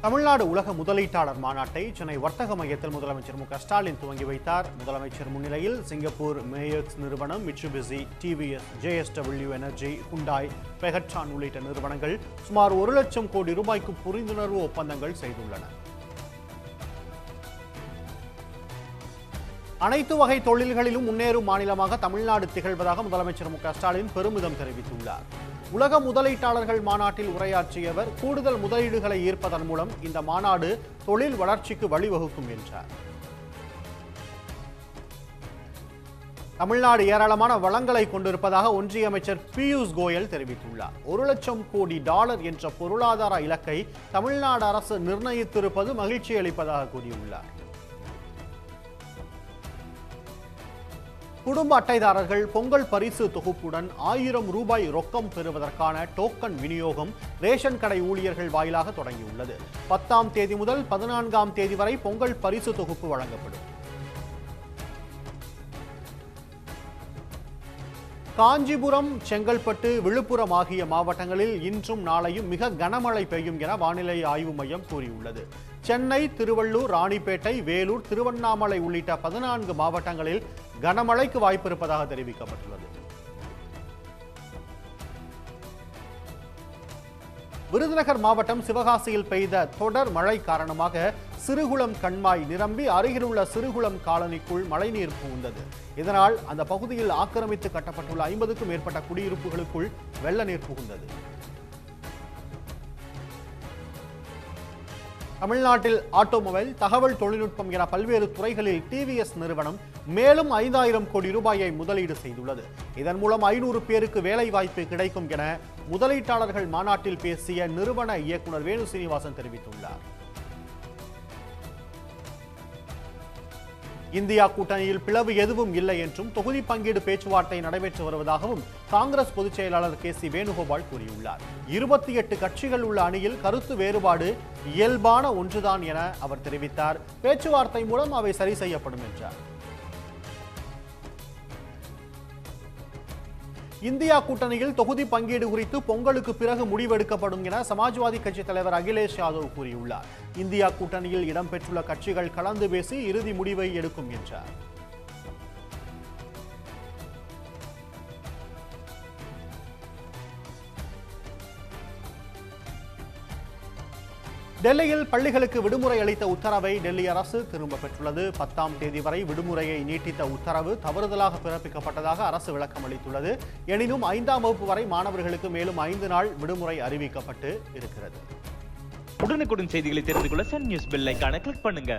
தமிழ்நாடு உலக முதலீட்டாளர் மாநாட்டை சென்னை வர்த்தக மையத்தில் முதலமைச்சர் மு.க. ஸ்டாலின் துவங்கி வைத்தார். முதலமைச்சர் முன்னிலையில் சிங்கப்பூர் மேயர்ஸ் நிறுவனம், Mitsubishi, TVS, JSW energy, Hyundai, Pegatron உள்ளிட்ட நிறுவனங்கள் சுமார் 1 லட்சம் கோடி ரூபாய்க்கு புரிந்துணர்வு ஒப்பந்தங்கள் செய்துள்ளன. அனைத்து வகை தொழில்களிலும் முன்னேறும் மாநிலமாக தமிழ்நாடு திகழ்வதாக முதலமைச்சர் மு.க. ஸ்டாலின் பெருமிதம் தெரிவித்துள்ளார். உலக முதலீட்டாளர்கள் மாநாட்டில் உரையாற்றிய அவர், கூடுதல் முதலீடுகளை ஈர்ப்பதன் மூலம் இந்த மாநாடு தொழில் வளர்ச்சிக்கு வழிவகுக்கும் என்றார். தமிழ்நாடு ஏராளமான வளங்களை கொண்டிருப்பதாக ஒன்றிய அமைச்சர் பியூஷ் கோயல் தெரிவித்துள்ளார். 1 லட்சம் கோடி டாலர் என்ற பொருளாதார இலக்கை தமிழ்நாடு அரசு நிர்ணயித்திருப்பது மகிழ்ச்சி அளிப்பதாக கூறியுள்ளார். குடும்ப அட்டைதாரர்கள் பொங்கல் பரிசு தொகுப்புடன் 1000 ரூபாய் ரொக்கம் பெறுவதற்கான டோக்கன் விநியோகம் ரேஷன் கடை ஊழியர்கள் வாயிலாக தொடங்கியுள்ளது. 10ஆம் தேதி முதல் 14ஆம் தேதி வரை பொங்கல் பரிசு தொகுப்பு வழங்கப்படும். காஞ்சிபுரம், செங்கல்பட்டு, விழுப்புரம் ஆகிய மாவட்டங்களில் இன்றும் நாளையும் மிக கனமழை பெய்யும் என வானிலை ஆய்வு மையம் கூறியுள்ளது. சென்னை, திருவள்ளூர், ராணிப்பேட்டை, வேலூர், திருவண்ணாமலை உள்ளிட்ட 14 மாவட்டங்களில் கனமழைக்கு வாய்ப்பு இருப்பதாக தெரிவிக்கப்பட்டுள்ளது. விருதுநகர் மாவட்டம் சிவகாசியில் பெய்த தொடர் மழை காரணமாக சிறுகுளம் கண்மாய் நிரம்பி அருகிலுள்ள சிறுகுளம் காலனிக்குள் மழைநீர் புகுந்தது. இதனால் அந்த பகுதியில் ஆக்கிரமித்து கட்டப்பட்டுள்ள 50க்கும் மேற்பட்ட குடியிருப்புகளுக்குள் வெள்ள நீர் புகுந்தது. தமிழ்நாட்டில் ஆட்டோமொபைல், தகவல் தொழில்நுட்பம் என பல்வேறு துறைகளில் டிவிஎஸ் நிறுவனம் மேலும் 5000 கோடி ரூபாயை முதலீடு செய்துள்ளது. இதன் மூலம் 500 பேருக்கு வேலை வாய்ப்பு கிடைக்கும் என முதலீட்டாளர்கள் மாநாட்டில் பேசிய நிறுவன இயக்குனர் வேணு சீனிவாசன் தெரிவித்துள்ளார். இந்தியா கூட்டணியில் பிளவு எதுவும் இல்லை என்றும் தொகுதி பங்கீடு பேச்சுவார்த்தை நடைபெற்று வருவதாகவும் காங்கிரஸ் பொதுச் செயலாளர் KC வேணுகோபால் கூறியுள்ளார். 28 கட்சிகள் உள்ள அணியில் கருத்து வேறுபாடு இயல்பான ஒன்றுதான் என அவர் தெரிவித்தார். பேச்சுவார்த்தை மூலம் அவை சரி செய்யப்படும் என்றார். இந்தியா கூட்டணியில் தொகுதி பங்கீடு குறித்து பொங்கலுக்கு பிறகு முடிவெடுக்கப்படும் என சமாஜ்வாதி கட்சி தலைவர் அகிலேஷ் யாதவ் கூறியுள்ளார். இந்தியா கூட்டணியில் இடம்பெற்றுள்ள கட்சிகள் கலந்து பேசி இறுதி முடிவை எடுக்கும் என்றார். டெல்லியில் பள்ளிகளுக்கு விடுமுறை அளித்த உத்தரவை டெல்லி அரசு திரும்ப பெற்றுள்ளது. 10ஆம் தேதி வரை விடுமுறையை நீட்டித்த உத்தரவு தவறுதலாக பிறப்பிக்கப்பட்டதாக அரசு விளக்கம் அளித்துள்ளது. எனினும் 5ஆம் வகுப்பு வரை மாணவர்களுக்கு மேலும் 5 நாள் விடுமுறை அறிவிக்கப்பட்டு இருக்கிறது. உடனுக்குடன் செய்திகளை தெரிந்து கொள்ள சன் நியூஸ் பெல் ஐகானை கிளிக் பண்ணுங்க.